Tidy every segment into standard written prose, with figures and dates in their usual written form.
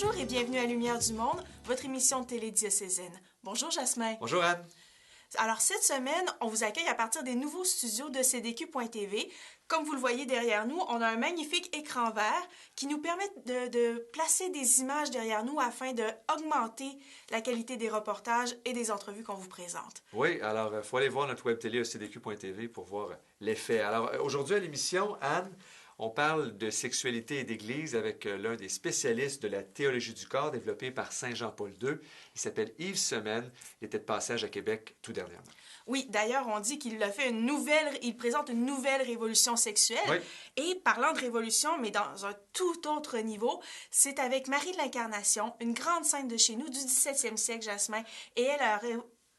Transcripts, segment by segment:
Bonjour et bienvenue à Lumière du Monde, votre émission de télé diocésaine. Bonjour Jasmin. Bonjour Anne. Alors cette semaine, on vous accueille à partir des nouveaux studios de cdq.tv. Comme vous le voyez derrière nous, on a un magnifique écran vert qui nous permet de placer des images derrière nous afin d'augmenter la qualité des reportages et des entrevues qu'on vous présente. Oui, alors il faut aller voir notre web télé cdq.tv pour voir l'effet. Alors aujourd'hui à l'émission, Anne, on parle de sexualité et d'église avec l'un des spécialistes de la théologie du corps développé par Saint Jean-Paul II. Il s'appelle Yves Semaine. Il était de passage à Québec tout dernièrement. Oui, d'ailleurs, on dit qu'il a fait il présente une nouvelle révolution sexuelle. Oui. Et parlant de révolution, mais dans un tout autre niveau, c'est avec Marie de l'Incarnation, une grande sainte de chez nous du 17e siècle, Jasmin, et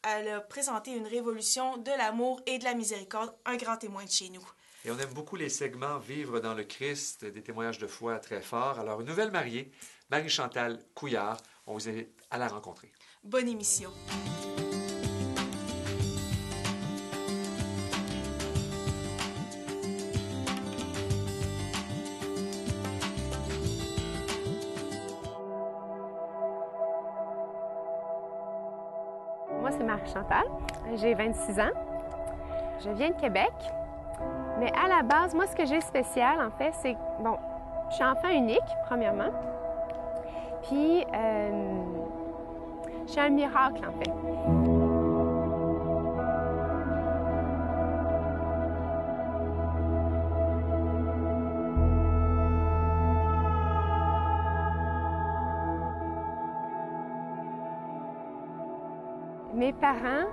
elle a présenté une révolution de l'amour et de la miséricorde, un grand témoin de chez nous. Et on aime beaucoup les segments Vivre dans le Christ, des témoignages de foi très forts. Alors, une nouvelle mariée, Marie-Chantal Couillard, on vous invite à la rencontrer. Bonne émission. Moi, c'est Marie-Chantal. J'ai 26 ans. Je viens de Québec. Mais à la base, moi, ce que j'ai de spécial, en fait, c'est... Bon, je suis enfant unique, premièrement. Puis, je suis un miracle, en fait. Mes parents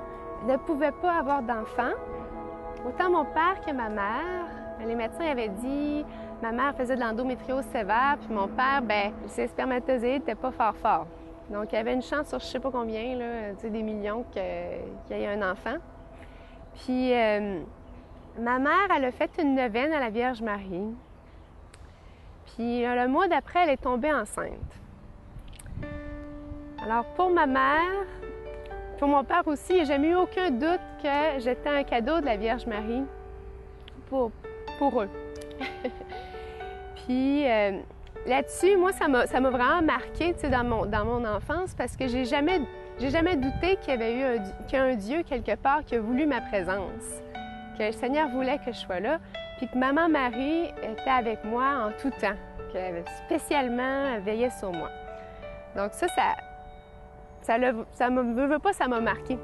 ne pouvaient pas avoir d'enfants. Autant mon père que ma mère, les médecins avaient dit, ma mère faisait de l'endométriose sévère, puis mon père, ses spermatozoïdes n'étaient pas fort. Donc, il y avait une chance sur je ne sais pas combien, là, des millions qu'il y ait un enfant. Puis, ma mère, elle a fait une neuvaine à la Vierge Marie. Puis, le mois d'après, elle est tombée enceinte. Alors, pour ma mère, pour mon père aussi, il n'y a jamais eu aucun doute que j'étais un cadeau de la Vierge Marie pour eux. Puis là-dessus, moi, ça m'a vraiment marqué dans mon enfance parce que j'ai jamais douté qu'il y avait qu'il y a un Dieu quelque part qui a voulu ma présence, que le Seigneur voulait que je sois là, puis que Maman Marie était avec moi en tout temps, qu'elle spécialement veillait sur moi. Donc ça m'a marqué.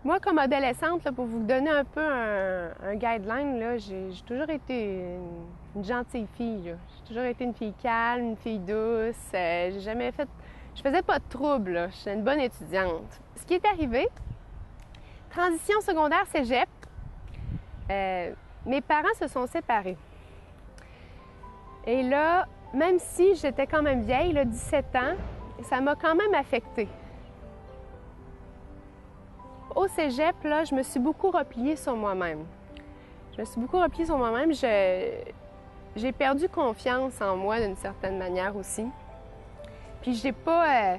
Moi, comme adolescente, là, pour vous donner un peu un guideline, là, j'ai toujours été une gentille fille. J'ai toujours été une fille calme, une fille douce. J'ai jamais fait... Je faisais pas de trouble, là. J'étais une bonne étudiante. Ce qui est arrivé, transition secondaire cégep, mes parents se sont séparés. Et là, même si j'étais quand même vieille, là, 17 ans, ça m'a quand même affectée. Au cégep, là, je me suis beaucoup repliée sur moi-même. J'ai perdu confiance en moi d'une certaine manière aussi. Puis j'ai pas...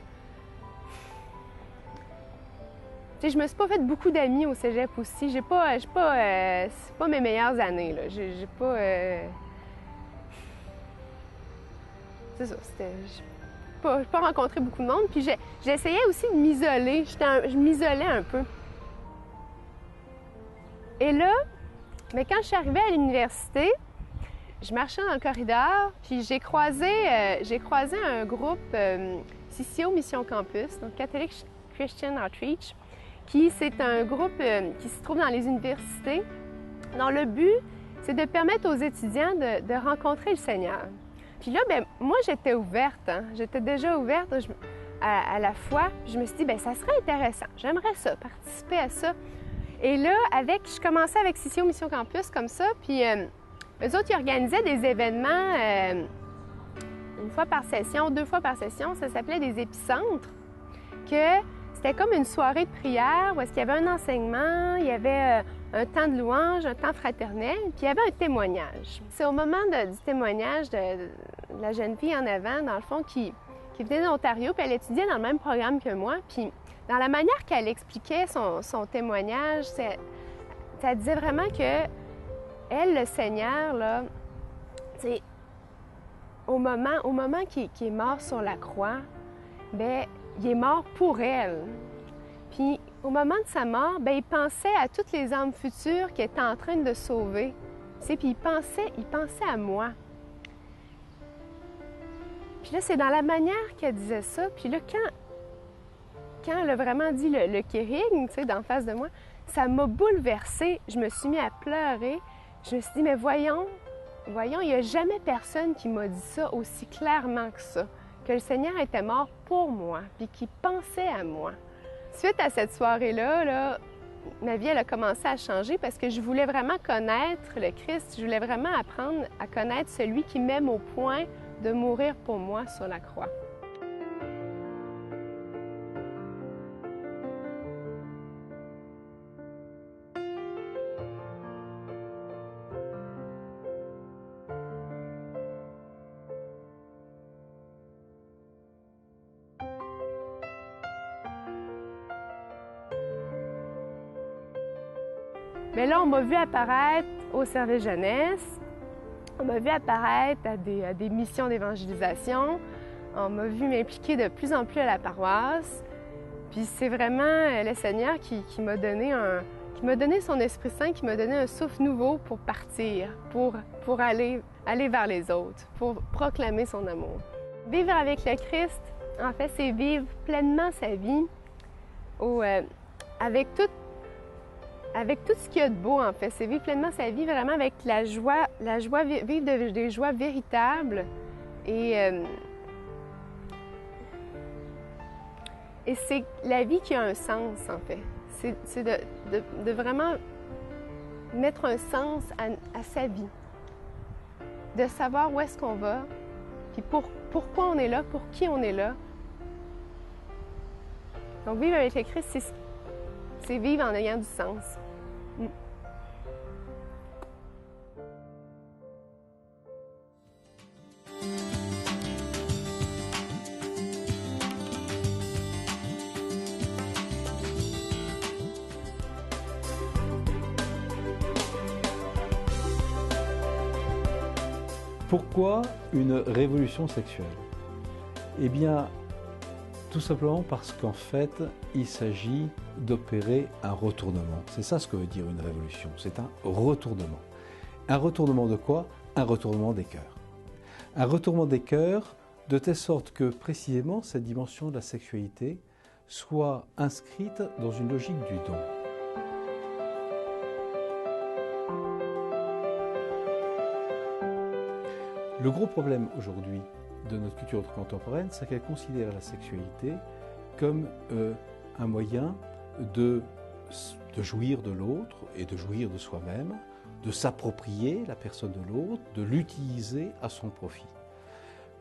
je me suis pas fait beaucoup d'amis au cégep aussi. C'est pas mes meilleures années, là. J'ai pas... C'est ça, j'ai pas rencontré beaucoup de monde. Puis j'essayais aussi de m'isoler. Je m'isolais un peu. Et là, mais quand je suis arrivée à l'université, je marchais dans le corridor, puis j'ai croisé un groupe CCO Mission Campus, donc Catholic Christian Outreach, c'est un groupe qui se trouve dans les universités, dont le but, c'est de permettre aux étudiants de rencontrer le Seigneur. Puis là, moi, j'étais ouverte, hein? J'étais déjà ouverte à la foi. Je me suis dit, ça serait intéressant, j'aimerais ça, participer à ça. Et là, je commençais avec CCO Mission Campus comme ça, puis eux autres, ils organisaient des événements une fois par session, 2 fois par session, ça s'appelait des épicentres, que c'était c'était comme une soirée de prière où est-ce qu'il y avait un enseignement, il y avait un temps de louange, un temps fraternel, puis il y avait un témoignage. C'est au moment du témoignage de la jeune fille en avant, dans le fond, qui venait d'Ontario, puis elle étudiait dans le même programme que moi, puis dans la manière qu'elle expliquait son témoignage, ça disait vraiment que elle, le Seigneur, là, c'est au moment qu'il est mort sur la croix, bien, il est mort pour elle. Puis au moment de sa mort, bien, il pensait à toutes les âmes futures qu'il était en train de sauver. Tu sais, puis il pensait à moi. Puis là, c'est dans la manière qu'elle disait ça. Puis là, quand elle a vraiment dit le kérigme, tu sais, d'en face de moi, ça m'a bouleversée. Je me suis mis à pleurer. Je me suis dit, mais voyons, il n'y a jamais personne qui m'a dit ça aussi clairement que ça. Que le Seigneur était mort pour moi, puis qu'il pensait à moi. Suite à cette soirée-là, ma vie, elle a commencé à changer parce que je voulais vraiment connaître le Christ. Je voulais vraiment apprendre à connaître celui qui m'aime au point de mourir pour moi sur la croix. Mais là, on m'a vu apparaître au service jeunesse, on m'a vu apparaître à des missions d'évangélisation, on m'a vu m'impliquer de plus en plus à la paroisse. Puis c'est vraiment le Seigneur qui m'a donné son Esprit Saint, qui m'a donné un souffle nouveau pour partir, pour aller vers les autres, pour proclamer son amour. Vivre avec le Christ, en fait, c'est vivre pleinement sa vie avec tout ce qu'il y a de beau, en fait. C'est vivre pleinement sa vie vraiment avec la joie vivre des joies véritables et c'est la vie qui a un sens, en fait. C'est de vraiment mettre un sens à sa vie, de savoir où est-ce qu'on va, puis pourquoi on est là, pour qui on est là. Donc, vivre avec le Christ, c'est vivre en ayant du sens. Pourquoi une révolution sexuelle? Eh bien, tout simplement parce qu'en fait, il s'agit d'opérer un retournement. C'est ça ce que veut dire une révolution, c'est un retournement. Un retournement de quoi? Un retournement des cœurs. Un retournement des cœurs de telle sorte que précisément cette dimension de la sexualité soit inscrite dans une logique du don. Le gros problème aujourd'hui de notre culture contemporaine, c'est qu'elle considère la sexualité comme un moyen de jouir de l'autre et de jouir de soi-même, de s'approprier la personne de l'autre, de l'utiliser à son profit.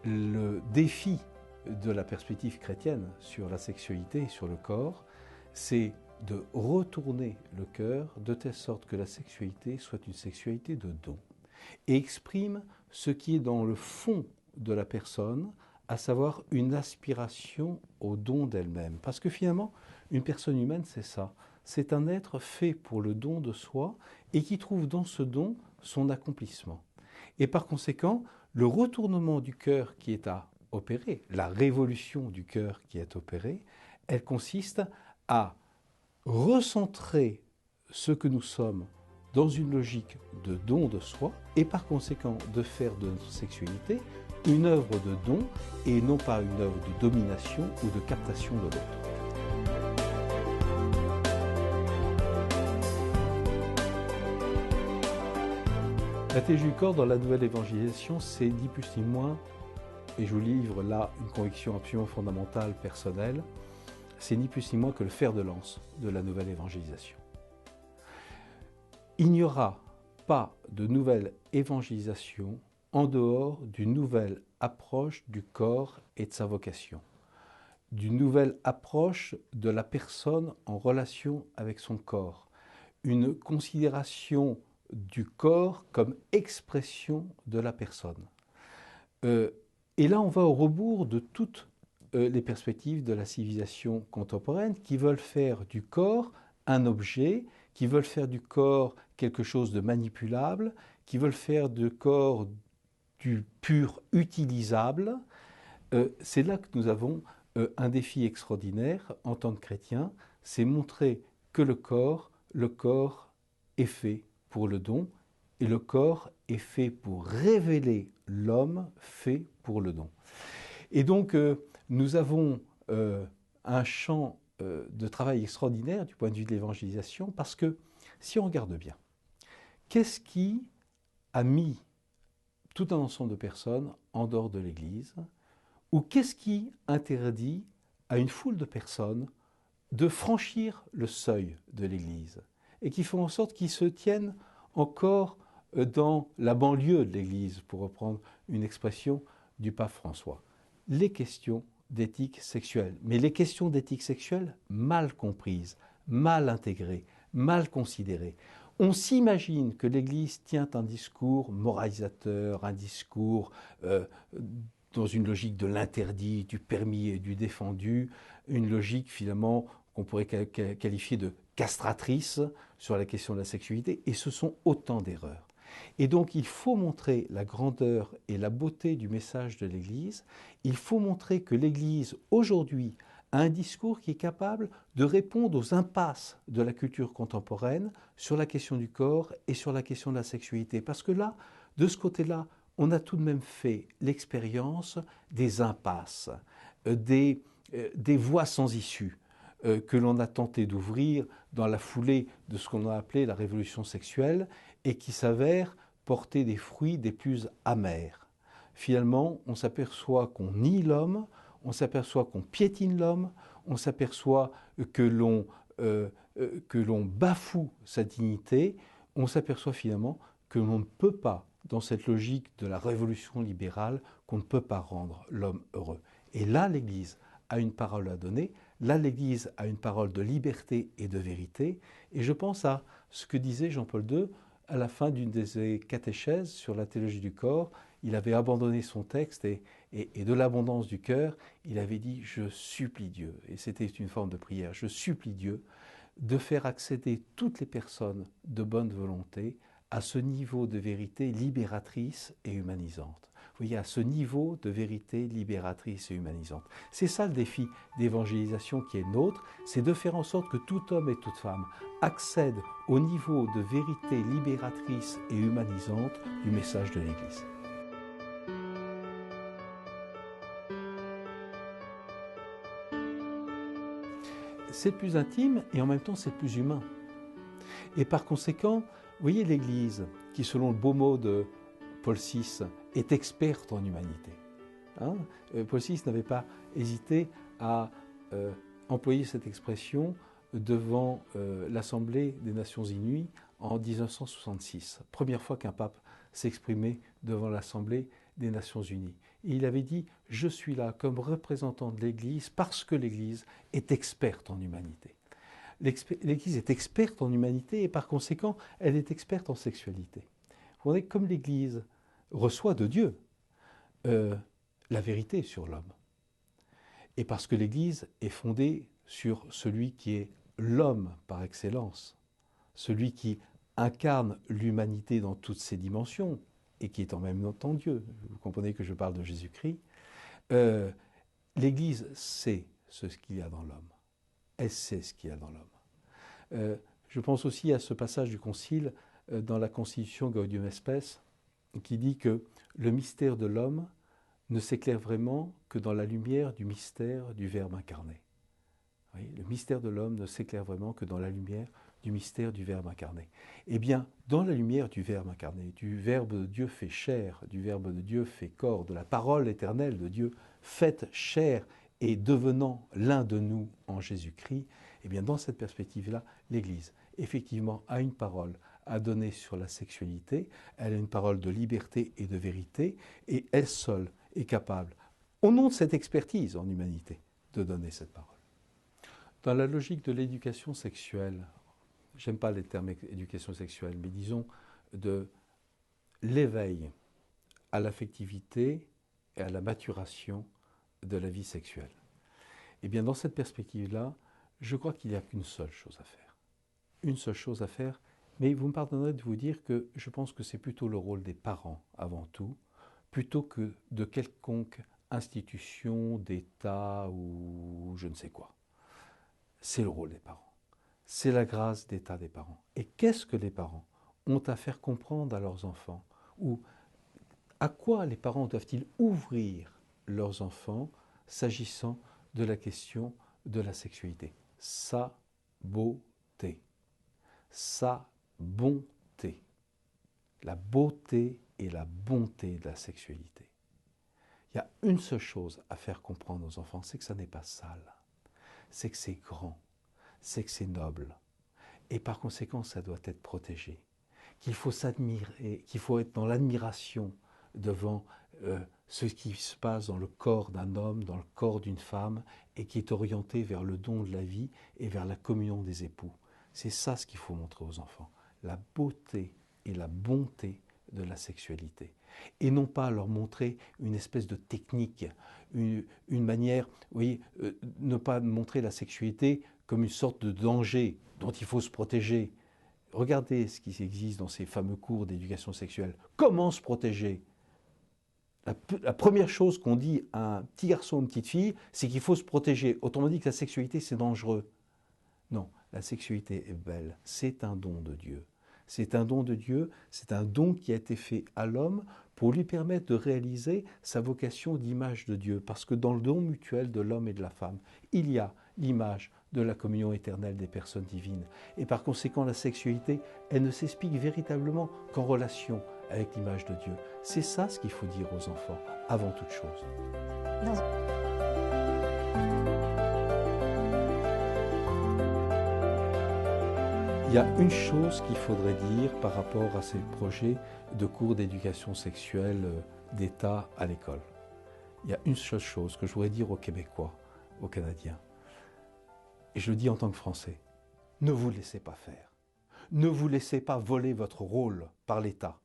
Le défi de la perspective chrétienne sur la sexualité et sur le corps, c'est de retourner le cœur de telle sorte que la sexualité soit une sexualité de don et exprime ce qui est dans le fond de la personne, à savoir une aspiration au don d'elle-même. Parce que finalement, une personne humaine, c'est ça. C'est un être fait pour le don de soi et qui trouve dans ce don son accomplissement. Et par conséquent, le retournement du cœur qui est à opérer, la révolution du cœur qui est opérée, elle consiste à recentrer ce que nous sommes dans une logique de don de soi et par conséquent de faire de notre sexualité une œuvre de don et non pas une œuvre de domination ou de captation de l'autre. La théologie du corps dans la nouvelle évangélisation, c'est ni plus ni moins, et je vous livre là une conviction absolument fondamentale, personnelle, c'est ni plus ni moins que le fer de lance de la nouvelle évangélisation. Il n'y aura pas de nouvelle évangélisation en dehors d'une nouvelle approche du corps et de sa vocation. d'une nouvelle approche de la personne en relation avec son corps, une considération du corps comme expression de la personne. Et là, on va au rebours de toutes les perspectives de la civilisation contemporaine qui veulent faire du corps un objet, qui veulent faire du corps quelque chose de manipulable, qui veulent faire du corps du pur utilisable. C'est là que nous avons un défi extraordinaire en tant que chrétiens, c'est montrer que le corps est fait pour le don, et le corps est fait pour révéler l'homme fait pour le don. Et donc, nous avons un champ de travail extraordinaire du point de vue de l'évangélisation, parce que, si on regarde bien, qu'est-ce qui a mis tout un ensemble de personnes en dehors de l'Église, ou qu'est-ce qui interdit à une foule de personnes de franchir le seuil de l'Église, et qui font en sorte qu'ils se tiennent encore dans la banlieue de l'Église, pour reprendre une expression du pape François? Les questions d'éthique sexuelle. Mais les questions d'éthique sexuelle mal comprises, mal intégrées, mal considérées. On s'imagine que l'Église tient un discours moralisateur, un discours dans une logique de l'interdit, du permis et du défendu, une logique finalement qu'on pourrait qualifier de castratrice sur la question de la sexualité, et ce sont autant d'erreurs. Et donc il faut montrer la grandeur et la beauté du message de l'Église, il faut montrer que l'Église aujourd'hui a un discours qui est capable de répondre aux impasses de la culture contemporaine sur la question du corps et sur la question de la sexualité. Parce que là, de ce côté-là, on a tout de même fait l'expérience des impasses, des voies sans issue que l'on a tenté d'ouvrir dans la foulée de ce qu'on a appelé la révolution sexuelle et qui s'avèrent porter des fruits des plus amers. Finalement, on s'aperçoit qu'on nie l'homme, on s'aperçoit qu'on piétine l'homme, on s'aperçoit que l'on bafoue sa dignité, on s'aperçoit finalement que l'on ne peut pas, dans cette logique de la révolution libérale, qu'on ne peut pas rendre l'homme heureux. Et là, l'Église a une parole à donner, là, l'Église a une parole de liberté et de vérité, et je pense à ce que disait Jean-Paul II à la fin d'une de ses catéchèses sur la théologie du corps. Il avait abandonné son texte et de l'abondance du cœur, il avait dit « Je supplie Dieu », et c'était une forme de prière, « Je supplie Dieu de faire accéder toutes les personnes de bonne volonté à ce niveau de vérité libératrice et humanisante. » Vous voyez, à ce niveau de vérité libératrice et humanisante. C'est ça le défi d'évangélisation qui est nôtre, c'est de faire en sorte que tout homme et toute femme accèdent au niveau de vérité libératrice et humanisante du message de l'Église. C'est le plus intime et en même temps c'est le plus humain. Et par conséquent, vous voyez l'Église qui, selon le beau mot de Paul VI, est experte en humanité. Paul VI n'avait pas hésité à employer cette expression devant l'Assemblée des Nations Unies en 1966. Première fois qu'un pape s'exprimait devant l'Assemblée des Nations Unies. Et il avait dit « Je suis là comme représentant de l'Église parce que l'Église est experte en humanité ». L'Église est experte en humanité et par conséquent, elle est experte en sexualité. Vous voyez, comme l'Église reçoit de Dieu la vérité sur l'homme, et parce que l'Église est fondée sur celui qui est l'homme par excellence, celui qui incarne l'humanité dans toutes ses dimensions, et qui est en même temps Dieu. Vous comprenez que je parle de Jésus-Christ. L'Église sait ce qu'il y a dans l'homme. Elle sait ce qu'il y a dans l'homme. Je pense aussi à ce passage du Concile dans la Constitution Gaudium et Spes qui dit que le mystère de l'homme ne s'éclaire vraiment que dans la lumière du mystère du Verbe incarné. Oui, le mystère de l'homme ne s'éclaire vraiment que dans la lumière du mystère du Verbe incarné. Eh bien, dans la lumière du Verbe incarné, du Verbe de Dieu fait chair, du Verbe de Dieu fait corps, de la parole éternelle de Dieu faite chair et devenant l'un de nous en Jésus-Christ, eh bien, dans cette perspective-là, l'Église, effectivement, a une parole à donner sur la sexualité, elle a une parole de liberté et de vérité, et elle seule est capable, au nom de cette expertise en humanité, de donner cette parole. Dans la logique de l'éducation sexuelle, j'aime pas les termes éducation sexuelle, mais disons de l'éveil à l'affectivité et à la maturation de la vie sexuelle. Eh bien, dans cette perspective-là, je crois qu'il n'y a qu'une seule chose à faire. Une seule chose à faire, mais vous me pardonnerez de vous dire que je pense que c'est plutôt le rôle des parents avant tout, plutôt que de quelconque institution, d'État ou je ne sais quoi. C'est le rôle des parents. C'est la grâce d'État des parents. Et qu'est-ce que les parents ont à faire comprendre à leurs enfants? Ou à quoi les parents doivent-ils ouvrir leurs enfants s'agissant de la question de la sexualité? Sa beauté. Sa bonté. La beauté et la bonté de la sexualité. Il y a une seule chose à faire comprendre aux enfants, c'est que ça n'est pas sale. C'est que c'est grand. C'est que c'est noble. Et par conséquent, ça doit être protégé. Qu'il faut s'admirer, qu'il faut être dans l'admiration devant ce qui se passe dans le corps d'un homme, dans le corps d'une femme, et qui est orienté vers le don de la vie et vers la communion des époux. C'est ça ce qu'il faut montrer aux enfants, la beauté et la bonté de la sexualité. Et non pas leur montrer une espèce de technique, une manière, vous voyez, ne pas montrer la sexualité comme une sorte de danger dont il faut se protéger. Regardez ce qui existe dans ces fameux cours d'éducation sexuelle. Comment se protéger ? La première chose qu'on dit à un petit garçon ou une petite fille, c'est qu'il faut se protéger. Autrement dit que la sexualité, c'est dangereux. Non, la sexualité est belle. C'est un don de Dieu. C'est un don de Dieu, c'est un don qui a été fait à l'homme pour lui permettre de réaliser sa vocation d'image de Dieu. Parce que dans le don mutuel de l'homme et de la femme, il y a l'image de la communion éternelle des personnes divines. Et par conséquent, la sexualité, elle ne s'explique véritablement qu'en relation avec l'image de Dieu. C'est ça ce qu'il faut dire aux enfants, avant toute chose. Il y a une chose qu'il faudrait dire par rapport à ces projets de cours d'éducation sexuelle d'État à l'école. Il y a une seule chose que je voudrais dire aux Québécois, aux Canadiens, et je le dis en tant que Français, ne vous laissez pas faire. Ne vous laissez pas voler votre rôle par l'État.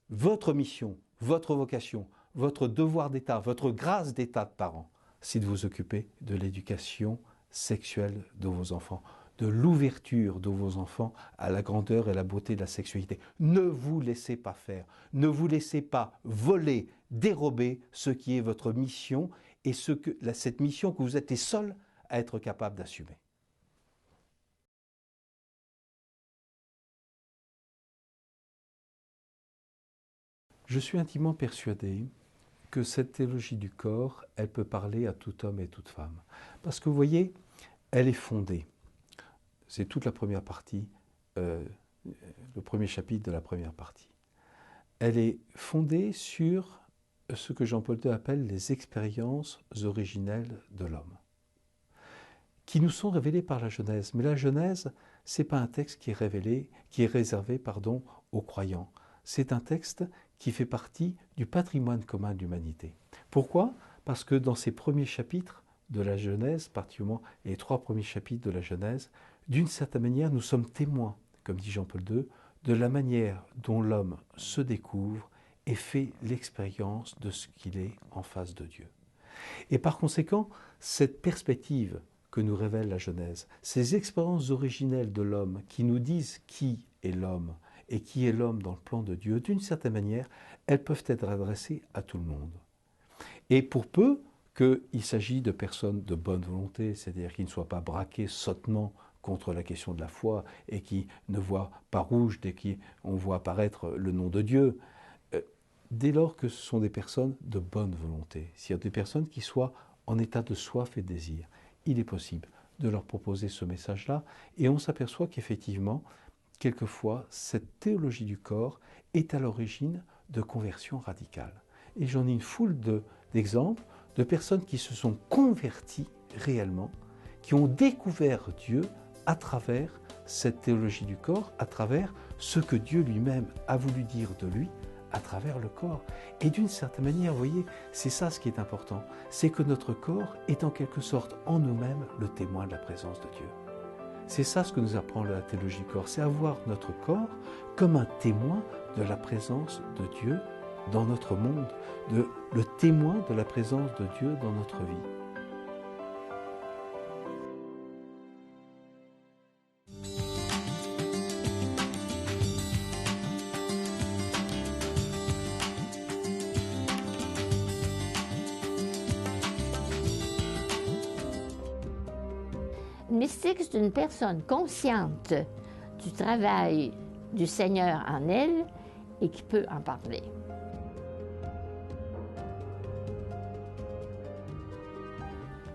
Votre mission, votre vocation, votre devoir d'État, votre grâce d'État de parents, c'est de vous occuper de l'éducation sexuelle de vos enfants, de l'ouverture de vos enfants à la grandeur et la beauté de la sexualité. Ne vous laissez pas faire, ne vous laissez pas voler, dérober ce qui est votre mission et cette mission que vous êtes les seuls à être capables d'assumer. Je suis intimement persuadé que cette théologie du corps, elle peut parler à tout homme et toute femme. Parce que vous voyez, elle est fondée. C'est toute la première partie, le premier chapitre de la première partie. Elle est fondée sur ce que Jean-Paul II appelle les expériences originelles de l'homme, qui nous sont révélées par la Genèse. Mais la Genèse, ce n'est pas un texte qui est réservé aux croyants. C'est un texte qui fait partie du patrimoine commun de l'humanité. Pourquoi ? Parce que dans ces premiers chapitres de la Genèse, particulièrement les 3 premiers chapitres de la Genèse, d'une certaine manière, nous sommes témoins, comme dit Jean-Paul II, de la manière dont l'homme se découvre et fait l'expérience de ce qu'il est en face de Dieu. Et par conséquent, cette perspective que nous révèle la Genèse, ces expériences originelles de l'homme qui nous disent qui est l'homme et qui est l'homme dans le plan de Dieu, d'une certaine manière, elles peuvent être adressées à tout le monde. Et pour peu qu'il s'agit de personnes de bonne volonté, c'est-à-dire qui ne soient pas braquées sottement contre la question de la foi et qui ne voient pas rouge dès qu'on voit apparaître le nom de Dieu, dès lors que ce sont des personnes de bonne volonté, c'est-à-dire des personnes qui soient en état de soif et de désir, il est possible de leur proposer ce message-là et on s'aperçoit qu'effectivement, quelquefois, cette théologie du corps est à l'origine de conversions radicales. Et j'en ai une foule d'exemples de personnes qui se sont converties réellement, qui ont découvert Dieu à travers cette théologie du corps, à travers ce que Dieu lui-même a voulu dire de lui, à travers le corps. Et d'une certaine manière, vous voyez, c'est ça ce qui est important, c'est que notre corps est en quelque sorte en nous-mêmes le témoin de la présence de Dieu. C'est ça ce que nous apprend la théologie corps, c'est avoir notre corps comme un témoin de la présence de Dieu dans notre monde, le témoin de la présence de Dieu dans notre vie. Une mystique, c'est une personne consciente du travail du Seigneur en elle et qui peut en parler.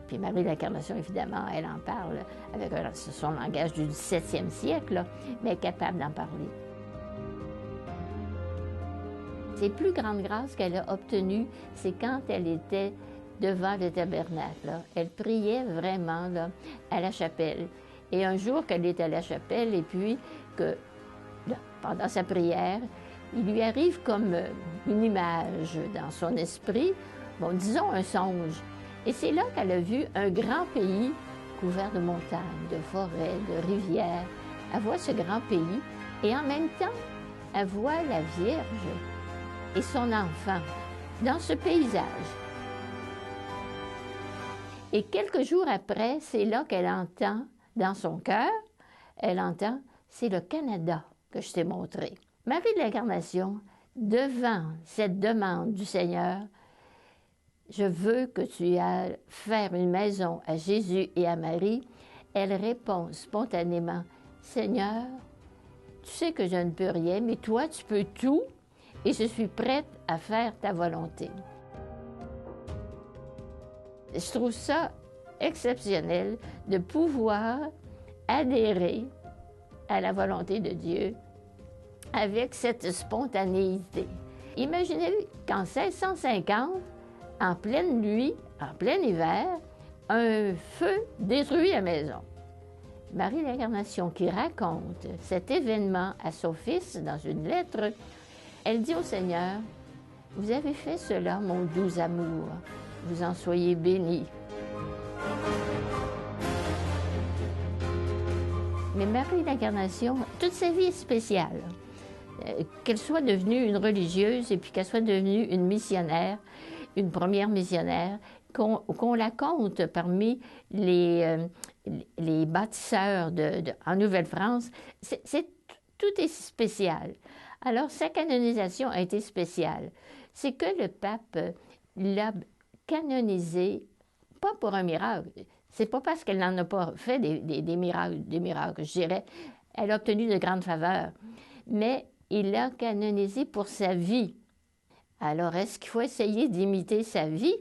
Puis Marie de l'Incarnation, évidemment, elle en parle avec son langage du 17e siècle, là, mais elle est capable d'en parler. Les plus grandes grâces qu'elle a obtenues, c'est quand elle était devant le tabernacle. Là. Elle priait vraiment là, à la chapelle. Et un jour qu'elle est à la chapelle, et puis que là, pendant sa prière, il lui arrive comme une image dans son esprit, bon, disons un songe. Et c'est là qu'elle a vu un grand pays couvert de montagnes, de forêts, de rivières. Elle voit ce grand pays et en même temps, elle voit la Vierge et son enfant dans ce paysage. Et quelques jours après, c'est là qu'elle entend, dans son cœur, elle entend, c'est le Canada que je t'ai montré. Marie de l'Incarnation, devant cette demande du Seigneur, je veux que tu ailles faire une maison à Jésus et à Marie, elle répond spontanément, Seigneur, tu sais que je ne peux rien, mais toi, tu peux tout, et je suis prête à faire ta volonté. Je trouve ça exceptionnel de pouvoir adhérer à la volonté de Dieu avec cette spontanéité. Imaginez qu'en 1650, en pleine nuit, en plein hiver, un feu détruit la maison. Marie de l'Incarnation qui raconte cet événement à son fils dans une lettre, elle dit au Seigneur, « Vous avez fait cela, mon doux amour, vous en soyez béni. » Mais Marie de l'Incarnation, toute sa vie est spéciale. Qu'elle soit devenue une religieuse et puis qu'elle soit devenue une missionnaire, une première missionnaire, qu'on la compte parmi les bâtisseurs en Nouvelle-France, tout est spécial. Alors, sa canonisation a été spéciale. C'est que le pape l'a canonisée, pas pour un miracle. C'est pas parce qu'elle n'en a pas fait des miracles, je dirais. Elle a obtenu de grandes faveurs. Mais il l'a canonisée pour sa vie. Alors, est-ce qu'il faut essayer d'imiter sa vie?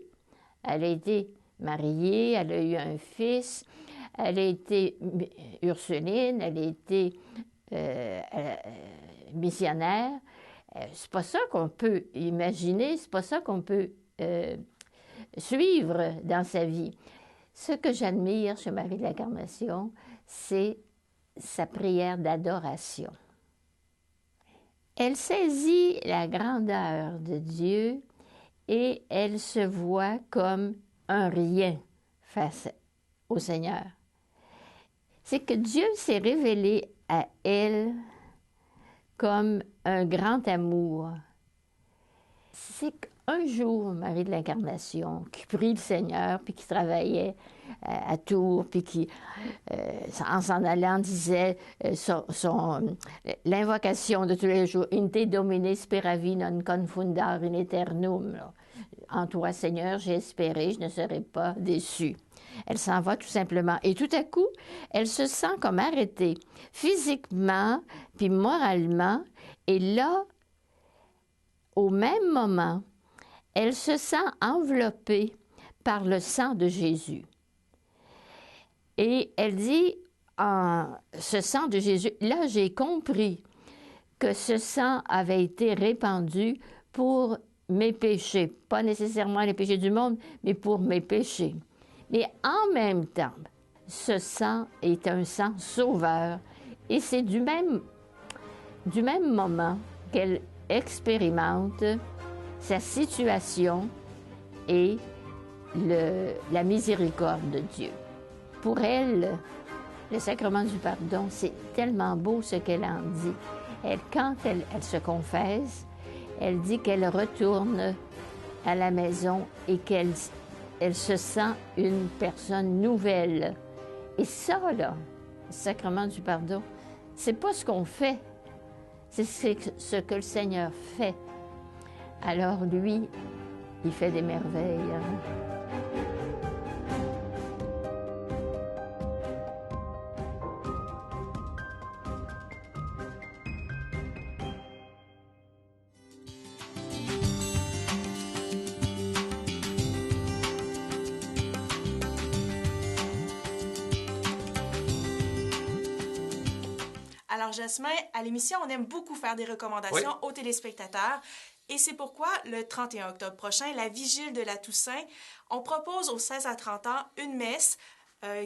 Elle a été mariée, elle a eu un fils, elle a été Ursuline, elle a été missionnaire. C'est pas ça qu'on peut imaginer, c'est pas ça qu'on peut suivre dans sa vie. Ce que j'admire chez Marie de l'Incarnation, c'est sa prière d'adoration. Elle saisit la grandeur de Dieu et elle se voit comme un rien face au Seigneur. C'est que Dieu s'est révélé à elle comme un grand amour. C'est qu'un jour, Marie de l'Incarnation, qui prie le Seigneur, puis qui travaillait à Tours, puis qui, en s'en allant, disait l'invocation de tous les jours, « In te domine speravi non confundar in aeternum ». En toi, Seigneur, j'ai espéré, je ne serai pas déçue. Elle s'en va tout simplement. Et tout à coup, elle se sent comme arrêtée, physiquement, puis moralement. Et là, au même moment, elle se sent enveloppée par le sang de Jésus. Et elle dit, en ce sang de Jésus, là, j'ai compris que ce sang avait été répandu pour mes péchés. Pas nécessairement les péchés du monde, mais pour mes péchés. Mais en même temps, ce sang est un sang sauveur. Et c'est du même moment qu'elle expérimente sa situation et la miséricorde de Dieu. Pour elle, le sacrement du pardon, c'est tellement beau ce qu'elle en dit. Quand elle se confesse, elle dit qu'elle retourne à la maison et qu'elle se sent une personne nouvelle. Et ça, là, le sacrement du pardon, c'est pas ce qu'on fait, c'est ce que le Seigneur fait. Alors lui, il fait des merveilles. Alors, Jasmin, à l'émission, on aime beaucoup faire des recommandations aux téléspectateurs. Et c'est pourquoi, le 31 octobre prochain, la vigile de la Toussaint, on propose aux 16 à 30 ans une messe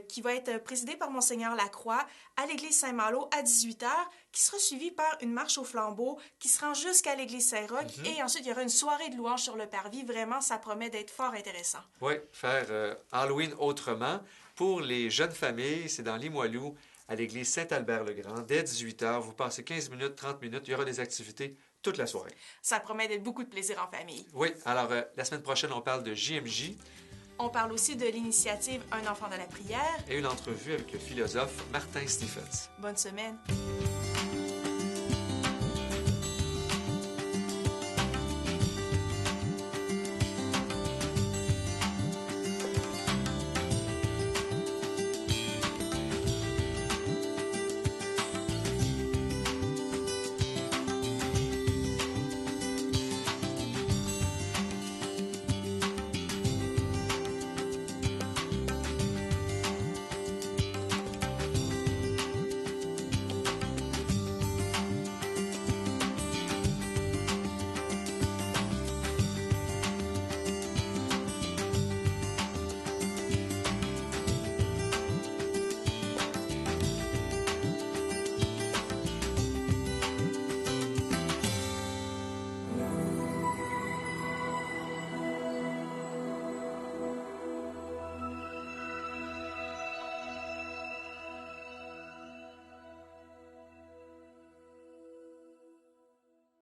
qui va être présidée par Monseigneur Lacroix à l'église Saint-Malo à 18h, qui sera suivie par une marche au flambeau qui se rend jusqu'à l'église Saint-Roch. Et ensuite, il y aura une soirée de louanges sur le parvis. Vraiment, ça promet d'être fort intéressant. Oui, faire Halloween autrement. Pour les jeunes familles, c'est dans Limoilou, à l'église Saint-Albert-le-Grand, dès 18h. Vous passez 15 minutes, 30 minutes. Il y aura des activités toute la soirée. Ça promet d'être beaucoup de plaisir en famille. Oui, alors la semaine prochaine, on parle de JMJ. On parle aussi de l'initiative Un enfant dans la prière. Et une entrevue avec le philosophe Martin Stephens. Bonne semaine.